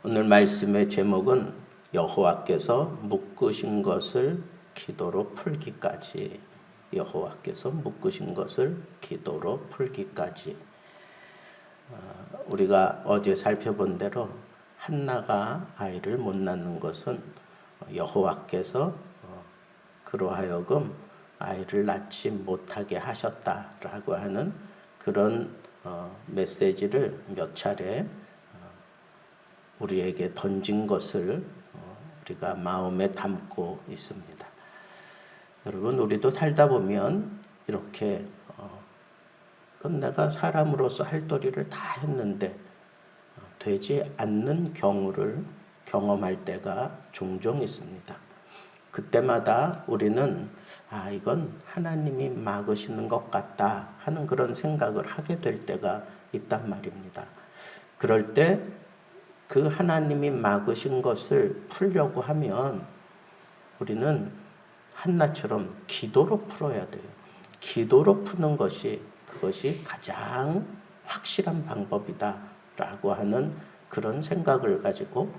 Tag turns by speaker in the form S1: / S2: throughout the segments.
S1: 오늘 말씀의 제목은 여호와께서 묶으신 것을 기도로 풀기까지. 여호와께서 묶으신 것을 기도로 풀기까지. 우리가 어제 살펴본 대로 한나가 아이를 못 낳는 것은 여호와께서 그로 하여금 아이를 낳지 못하게 하셨다라고 하는 그런 메시지를 몇 차례 우리에게 던진 것을 우리가 마음에 담고 있습니다. 여러분, 우리도 살다 보면 이렇게 내가 사람으로서 할 도리를 다 했는데 되지 않는 경우를 경험할 때가 종종 있습니다. 그때마다 우리는 이건 하나님이 막으시는 것 같다 하는 그런 생각을 하게 될 때가 있단 말입니다. 그럴 때 그 하나님이 막으신 것을 풀려고 하면 우리는 한나처럼 기도로 풀어야 돼요. 기도로 푸는 것이 그것이 가장 확실한 방법이다라고 하는 그런 생각을 가지고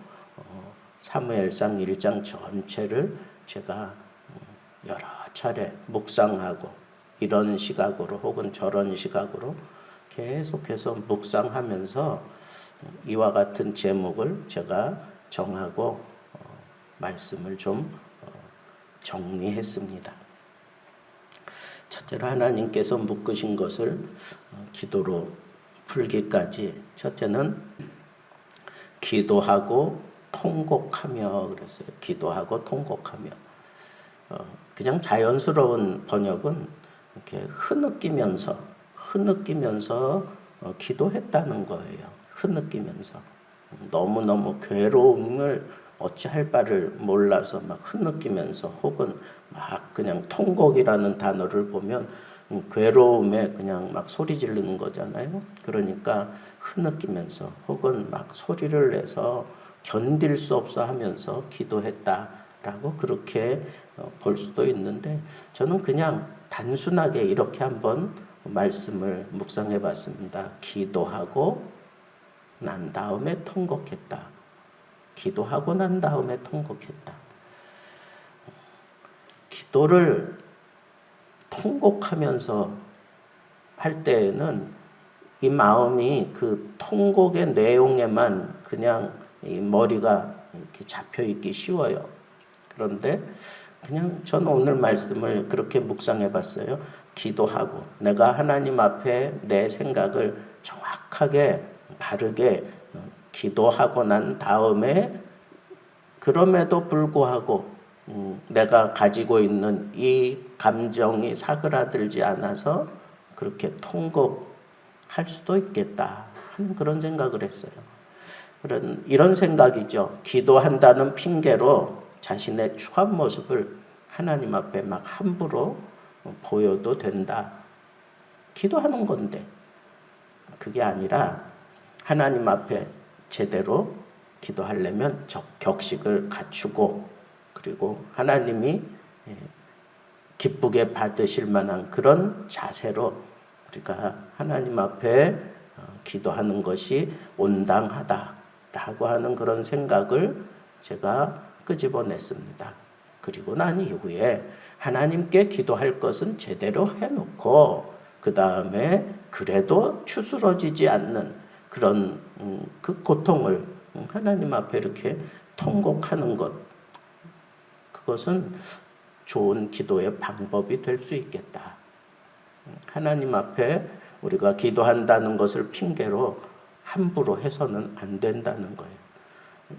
S1: 사무엘상 1장 전체를 제가 여러 차례 묵상하고 이런 시각으로 혹은 저런 시각으로 계속해서 묵상하면서 이와 같은 제목을 제가 정하고 말씀을 좀 정리했습니다. 첫째로 하나님께서 묶으신 것을 기도로 풀기까지. 첫째는 기도하고 통곡하며 그랬어요. 기도하고 통곡하며. 그냥 자연스러운 번역은 이렇게 흐느끼면서 기도했다는 거예요. 흐느끼면서 너무너무 괴로움을 어찌할 바를 몰라서 막 흐느끼면서 혹은 막 그냥 통곡이라는 단어를 보면 괴로움에 그냥 막 소리 지르는 거잖아요. 그러니까 흐느끼면서 혹은 막 소리를 내서 견딜 수 없어 하면서 기도했다라고 그렇게 볼 수도 있는데 저는 그냥 단순하게 이렇게 한번 말씀을 묵상해 봤습니다. 기도하고 난 다음에 통곡했다. 기도하고 난 다음에 통곡했다. 기도를 통곡하면서 할 때에는 이 마음이 그 통곡의 내용에만 그냥 이 머리가 이렇게 잡혀 있기 쉬워요. 그런데 그냥 저는 오늘 말씀을 그렇게 묵상해 봤어요. 기도하고 내가 하나님 앞에 내 생각을 정확하게 바르게 기도하고 난 다음에 그럼에도 불구하고 내가 가지고 있는 이 감정이 사그라들지 않아서 그렇게 통곡할 수도 있겠다 하는 그런 생각을 했어요. 이런 생각이죠. 기도한다는 핑계로 자신의 추한 모습을 하나님 앞에 막 함부로 보여도 된다. 기도하는 건데 그게 아니라 하나님 앞에 제대로 기도하려면 격식을 갖추고 그리고 하나님이 기쁘게 받으실 만한 그런 자세로 우리가 하나님 앞에 기도하는 것이 온당하다라고 하는 그런 생각을 제가 끄집어냈습니다. 그리고 난 이후에 하나님께 기도할 것은 제대로 해놓고 그 다음에 그래도 추스러지지 않는 그런 그 고통을 하나님 앞에 이렇게 통곡하는 것, 그것은 좋은 기도의 방법이 될 수 있겠다. 하나님 앞에 우리가 기도한다는 것을 핑계로 함부로 해서는 안 된다는 거예요.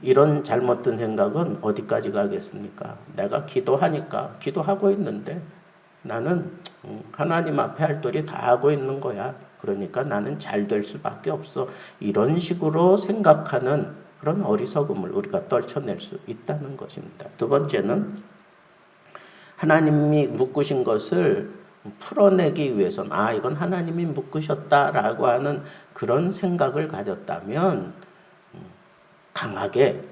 S1: 이런 잘못된 생각은 어디까지 가겠습니까? 내가 기도하니까 기도하고 있는데 나는 하나님 앞에 할 도리 다 하고 있는 거야. 그러니까 나는 잘 될 수밖에 없어. 이런 식으로 생각하는 그런 어리석음을 우리가 떨쳐낼 수 있다는 것입니다. 두 번째는 하나님이 묶으신 것을 풀어내기 위해서는 이건 하나님이 묶으셨다라고 하는 그런 생각을 가졌다면 강하게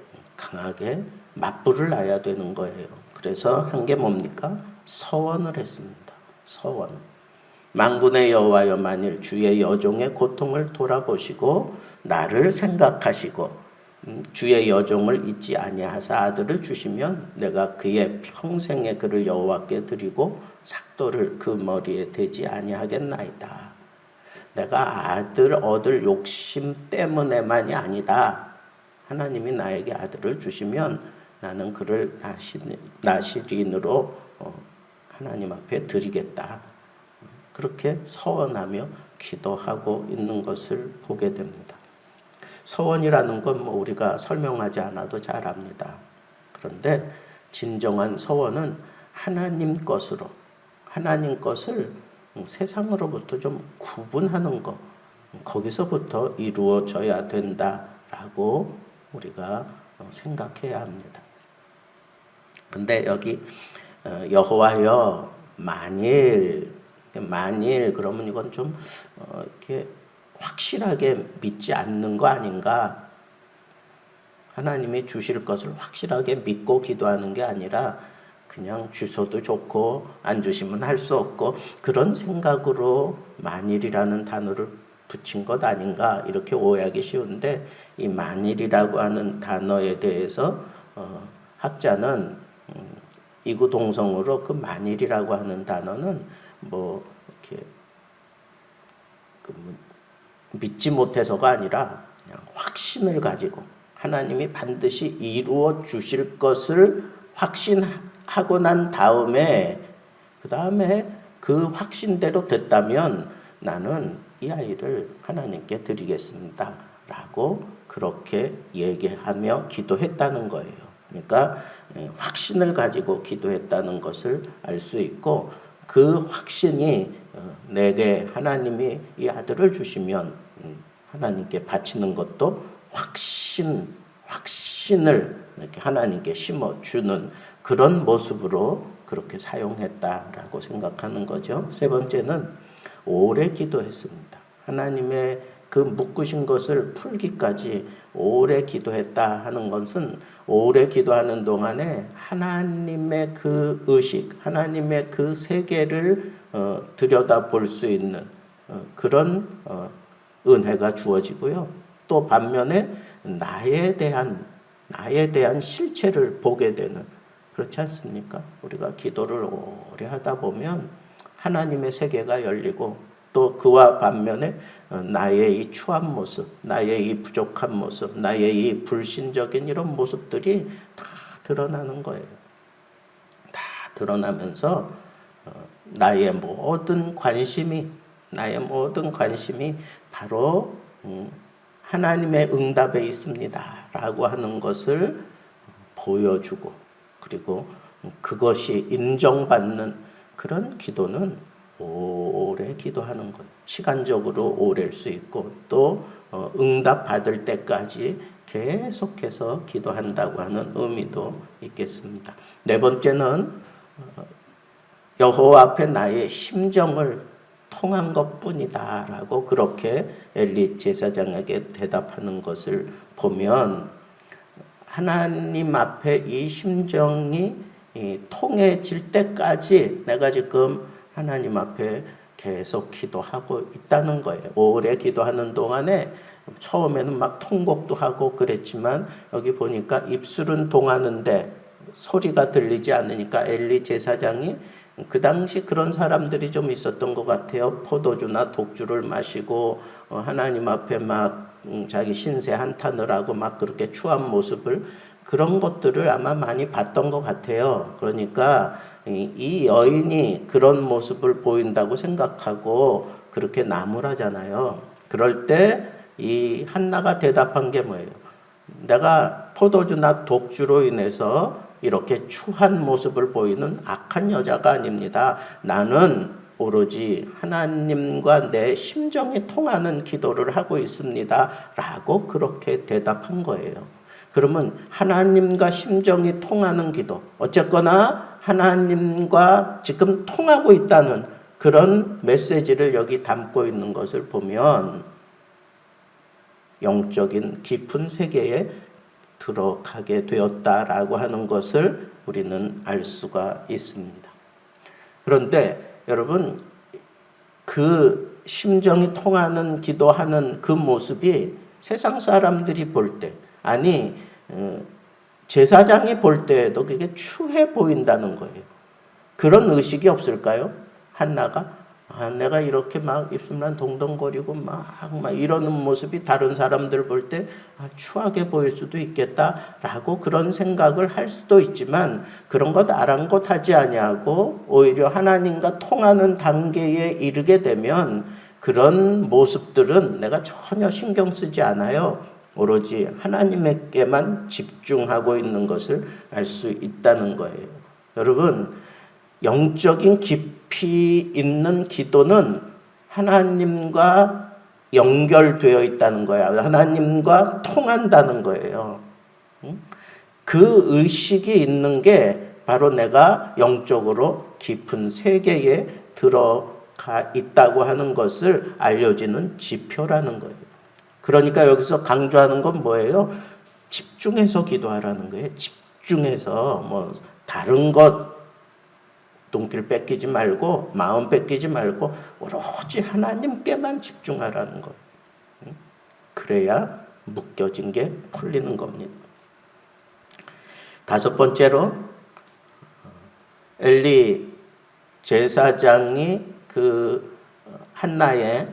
S1: 맞불을 놔야 되는 거예요. 그래서 한 게 뭡니까? 서원을 했습니다. 서원. 만군의 여호와여, 만일 주의 여종의 고통을 돌아보시고 나를 생각하시고 주의 여종을 잊지 아니하사 아들을 주시면 내가 그의 평생의 그를 여호와께 드리고 삭도를 그 머리에 대지 아니하겠나이다. 내가 아들 얻을 욕심 때문에만이 아니다. 하나님이 나에게 아들을 주시면 나는 그를 나시린으로 하나님 앞에 드리겠다. 그렇게 서원하며 기도하고 있는 것을 보게 됩니다. 서원이라는 건 뭐 우리가 설명하지 않아도 잘 압니다. 그런데 진정한 서원은 하나님 것으로, 하나님 것을 세상으로부터 좀 구분하는 것, 거기서부터 이루어져야 된다라고 우리가 생각해야 합니다. 근데 여기 여호와여 만일 그러면 이건 좀 이렇게 확실하게 믿지 않는 거 아닌가? 하나님이 주실 것을 확실하게 믿고 기도하는 게 아니라 그냥 주셔도 좋고 안 주시면 할 수 없고 그런 생각으로 만일이라는 단어를 붙인 것 아닌가 이렇게 오해하기 쉬운데 이 만일이라고 하는 단어에 대해서 학자는 이구동성으로 그 만일이라고 하는 단어는 뭐 이렇게 믿지 못해서가 아니라 그냥 확신을 가지고 하나님이 반드시 이루어 주실 것을 확신하고 난 다음에 그 확신대로 됐다면 나는 이 아이를 하나님께 드리겠습니다. 라고 그렇게 얘기하며 기도했다는 거예요. 그러니까 확신을 가지고 기도했다는 것을 알 수 있고 그 확신이 내게 하나님이 이 아들을 주시면 하나님께 바치는 것도 확신을 이렇게 하나님께 심어주는 그런 모습으로 그렇게 사용했다라고 생각하는 거죠. 세 번째는 오래 기도했습니다. 하나님의 그 묶으신 것을 풀기까지 오래 기도했다 하는 것은 오래 기도하는 동안에 하나님의 그 의식, 하나님의 그 세계를 들여다볼 수 있는 그런 은혜가 주어지고요. 또 반면에 나에 대한 실체를 보게 되는 그렇지 않습니까? 우리가 기도를 오래 하다 보면 하나님의 세계가 열리고 또 그와 반면에 나의 이 추한 모습, 나의 이 부족한 모습, 나의 이 불신적인 이런 모습들이 다 드러나는 거예요. 다 드러나면서 나의 모든 관심이 바로 하나님의 응답에 있습니다. 라고 하는 것을 보여주고 그리고 그것이 인정받는 그런 기도는 오래 기도하는 것. 시간적으로 오래일 수 있고 또 응답 받을 때까지 계속해서 기도한다고 하는 의미도 있겠습니다. 네 번째는 여호와 앞에 나의 심정을 통한 것뿐이다 라고 그렇게 엘리 제사장에게 대답하는 것을 보면 하나님 앞에 이 심정이 통해질 때까지 내가 지금 하나님 앞에 계속 기도하고 있다는 거예요. 오래 기도하는 동안에 처음에는 막 통곡도 하고 그랬지만 여기 보니까 입술은 동하는데 소리가 들리지 않으니까 엘리 제사장이 그 당시 그런 사람들이 좀 있었던 것 같아요. 포도주나 독주를 마시고 하나님 앞에 막 자기 신세 한탄을 하고 막 그렇게 추한 모습을 그런 것들을 아마 많이 봤던 것 같아요. 그러니까 이 여인이 그런 모습을 보인다고 생각하고 그렇게 나무라잖아요. 그럴 때 이 한나가 대답한 게 뭐예요? 내가 포도주나 독주로 인해서 이렇게 추한 모습을 보이는 악한 여자가 아닙니다. 나는 오로지 하나님과 내 심정이 통하는 기도를 하고 있습니다. 라고 그렇게 대답한 거예요. 그러면 하나님과 심정이 통하는 기도, 어쨌거나 하나님과 지금 통하고 있다는 그런 메시지를 여기 담고 있는 것을 보면 영적인 깊은 세계에 들어가게 되었다라고 하는 것을 우리는 알 수가 있습니다. 그런데 여러분 그 심정이 통하는 기도하는 그 모습이 세상 사람들이 볼 때 아니 제사장이 볼 때에도 그게 추해 보인다는 거예요. 그런 의식이 없을까요? 한나가 내가 이렇게 막 입술만 동동거리고 막 이러는 모습이 다른 사람들 볼 때 추하게 보일 수도 있겠다라고 그런 생각을 할 수도 있지만 그런 것 아랑곳하지 아니하고 오히려 하나님과 통하는 단계에 이르게 되면 그런 모습들은 내가 전혀 신경 쓰지 않아요. 오로지 하나님에게만 집중하고 있는 것을 알 수 있다는 거예요. 여러분, 영적인 깊이 있는 기도는 하나님과 연결되어 있다는 거야. 하나님과 통한다는 거예요. 그 의식이 있는 게 바로 내가 영적으로 깊은 세계에 들어가 있다고 하는 것을 알려지는 지표라는 거예요. 그러니까 여기서 강조하는 건 뭐예요? 집중해서 기도하라는 거예요. 집중해서 다른 것 눈길 뺏기지 말고 마음 뺏기지 말고 오로지 하나님께만 집중하라는 거예요. 그래야 묶여진 게 풀리는 겁니다. 다섯 번째로 엘리 제사장이 그 한나의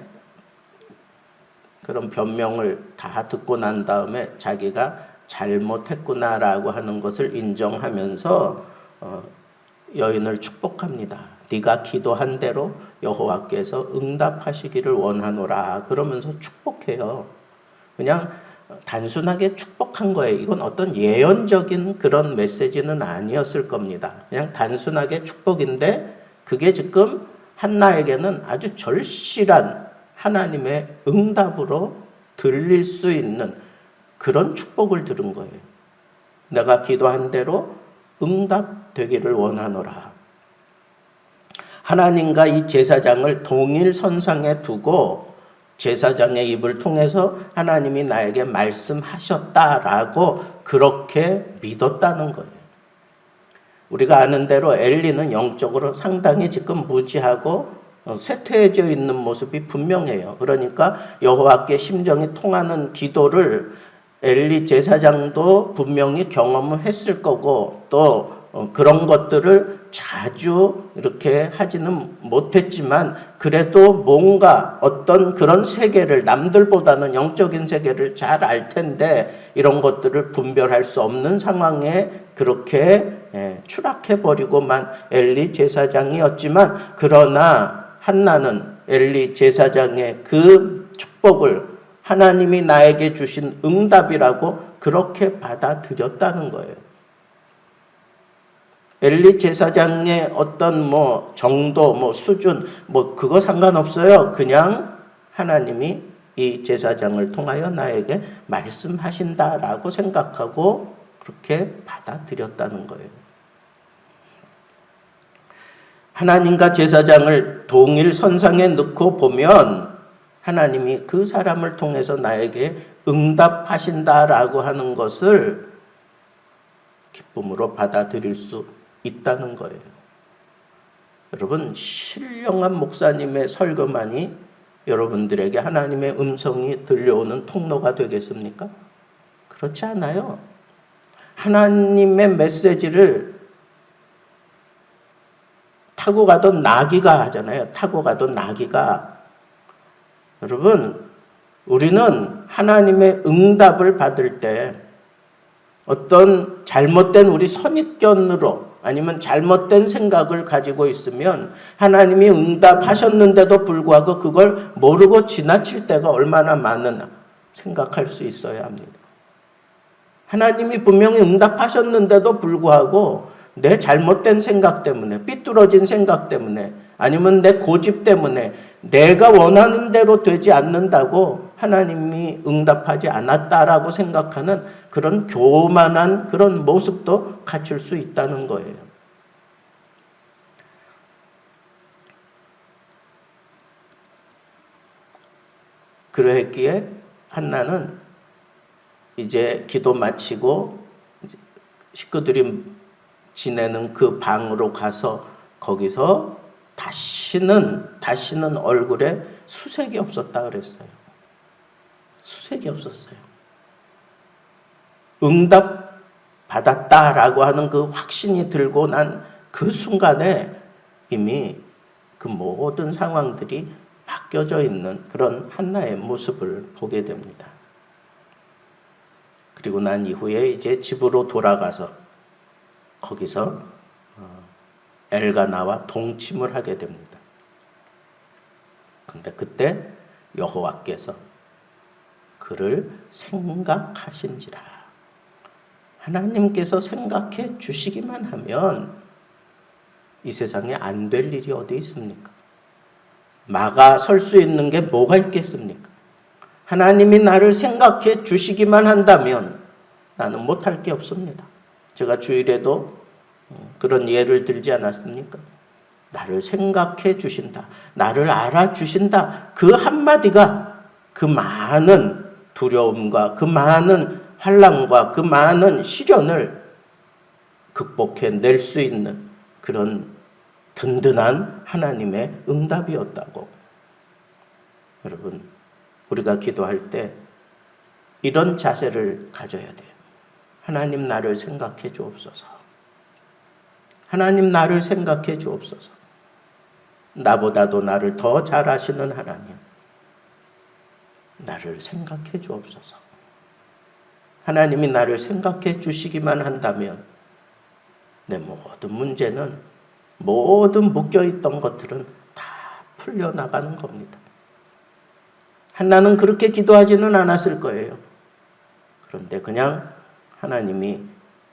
S1: 그런 변명을 다 듣고 난 다음에 자기가 잘못했구나라고 하는 것을 인정하면서 여인을 축복합니다. 네가 기도한 대로 여호와께서 응답하시기를 원하노라 그러면서 축복해요. 그냥 단순하게 축복한 거예요. 이건 어떤 예언적인 그런 메시지는 아니었을 겁니다. 그냥 단순하게 축복인데 그게 지금 한나에게는 아주 절실한 하나님의 응답으로 들릴 수 있는 그런 축복을 들은 거예요. 내가 기도한 대로 응답되기를 원하노라. 하나님과 이 제사장을 동일 선상에 두고 제사장의 입을 통해서 하나님이 나에게 말씀하셨다라고 그렇게 믿었다는 거예요. 우리가 아는 대로 엘리는 영적으로 상당히 지금 무지하고 쇠퇴해져 있는 모습이 분명해요. 그러니까 여호와께 심정이 통하는 기도를 엘리 제사장도 분명히 경험을 했을 거고 또 그런 것들을 자주 이렇게 하지는 못했지만 그래도 뭔가 어떤 그런 세계를 남들보다는 영적인 세계를 잘 알 텐데 이런 것들을 분별할 수 없는 상황에 그렇게 추락해버리고만 엘리 제사장이었지만 그러나 한나는 엘리 제사장의 그 축복을 하나님이 나에게 주신 응답이라고 그렇게 받아들였다는 거예요. 엘리 제사장의 어떤 정도, 수준, 그거 상관없어요. 그냥 하나님이 이 제사장을 통하여 나에게 말씀하신다라고 생각하고 그렇게 받아들였다는 거예요. 하나님과 제사장을 동일 선상에 넣고 보면 하나님이 그 사람을 통해서 나에게 응답하신다라고 하는 것을 기쁨으로 받아들일 수 있다는 거예요. 여러분, 신령한 목사님의 설교만이 여러분들에게 하나님의 음성이 들려오는 통로가 되겠습니까? 그렇지 않아요. 하나님의 메시지를 타고 가던 나귀가 하잖아요. 타고 가던 나귀가. 여러분, 우리는 하나님의 응답을 받을 때 어떤 잘못된 우리 선입견으로 아니면 잘못된 생각을 가지고 있으면 하나님이 응답하셨는데도 불구하고 그걸 모르고 지나칠 때가 얼마나 많으나 생각할 수 있어야 합니다. 하나님이 분명히 응답하셨는데도 불구하고 내 잘못된 생각 때문에, 삐뚤어진 생각 때문에, 아니면 내 고집 때문에 내가 원하는 대로 되지 않는다고 하나님이 응답하지 않았다라고 생각하는 그런 교만한 그런 모습도 갖출 수 있다는 거예요. 그러했기에 한나는 이제 기도 마치고 식구들이 지내는 그 방으로 가서 거기서 다시는 얼굴에 수색이 없었다 그랬어요. 수색이 없었어요. 응답 받았다라고 하는 그 확신이 들고 난 그 순간에 이미 그 모든 상황들이 바뀌어져 있는 그런 한나의 모습을 보게 됩니다. 그리고 난 이후에 이제 집으로 돌아가서 거기서 엘가나와 동침을 하게 됩니다. 근데 그때 여호와께서 그를 생각하신지라. 하나님께서 생각해 주시기만 하면 이 세상에 안 될 일이 어디 있습니까? 막아 설 수 있는 게 뭐가 있겠습니까? 하나님이 나를 생각해 주시기만 한다면 나는 못할 게 없습니다. 제가 주일에도 그런 예를 들지 않았습니까? 나를 생각해 주신다. 나를 알아주신다. 그 한마디가 그 많은 두려움과 그 많은 환난과 그 많은 시련을 극복해낼 수 있는 그런 든든한 하나님의 응답이었다고. 여러분, 우리가 기도할 때 이런 자세를 가져야 돼요. 하나님 나를 생각해 주옵소서. 하나님 나를 생각해 주옵소서. 나보다도 나를 더 잘 아시는 하나님, 나를 생각해 주옵소서. 하나님이 나를 생각해 주시기만 한다면 내 모든 문제는, 모든 묶여있던 것들은 다 풀려나가는 겁니다. 한나는 그렇게 기도하지는 않았을 거예요. 그런데 그냥 하나님이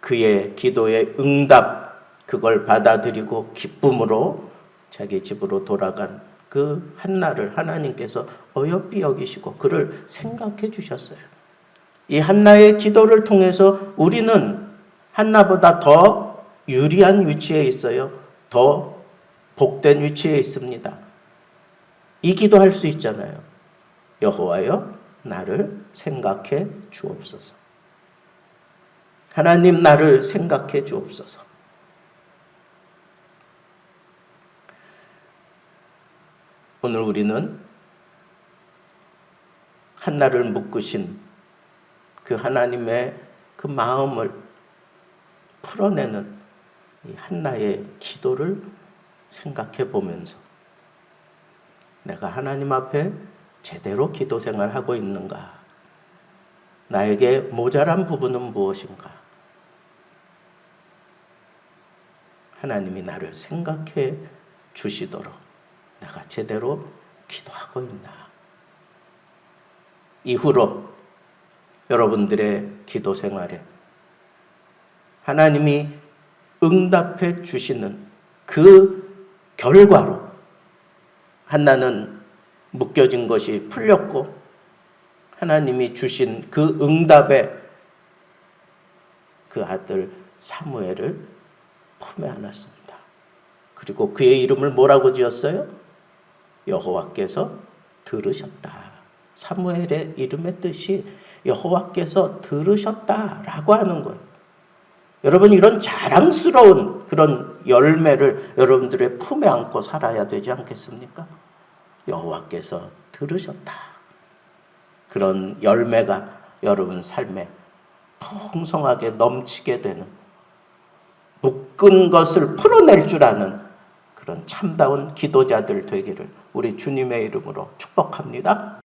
S1: 그의 기도의 응답, 그걸 받아들이고 기쁨으로 자기 집으로 돌아간 그 한나를 하나님께서 어여삐 여기시고 그를 생각해 주셨어요. 이 한나의 기도를 통해서 우리는 한나보다 더 유리한 위치에 있어요. 더 복된 위치에 있습니다. 이 기도할 수 있잖아요. 여호와여, 나를 생각해 주옵소서. 하나님, 나를 생각해 주옵소서. 오늘 우리는 한나를 묶으신 그 하나님의 그 마음을 풀어내는 이 한나의 기도를 생각해 보면서 내가 하나님 앞에 제대로 기도 생활하고 있는가? 나에게 모자란 부분은 무엇인가? 하나님이 나를 생각해 주시도록 내가 제대로 기도하고 있나? 이후로 여러분들의 기도 생활에 하나님이 응답해 주시는 그 결과로 한나는 묶여진 것이 풀렸고 하나님이 주신 그 응답에 그 아들 사무엘을 품에 안았습니다. 그리고 그의 이름을 뭐라고 지었어요? 여호와께서 들으셨다. 사무엘의 이름의 뜻이 여호와께서 들으셨다라고 하는 거예요. 여러분, 이런 자랑스러운 그런 열매를 여러분들의 품에 안고 살아야 되지 않겠습니까? 여호와께서 들으셨다. 그런 열매가 여러분 삶에 풍성하게 넘치게 되는, 묶은 것을 풀어낼 줄 아는 그런 참다운 기도자들 되기를 우리 주님의 이름으로 축복합니다.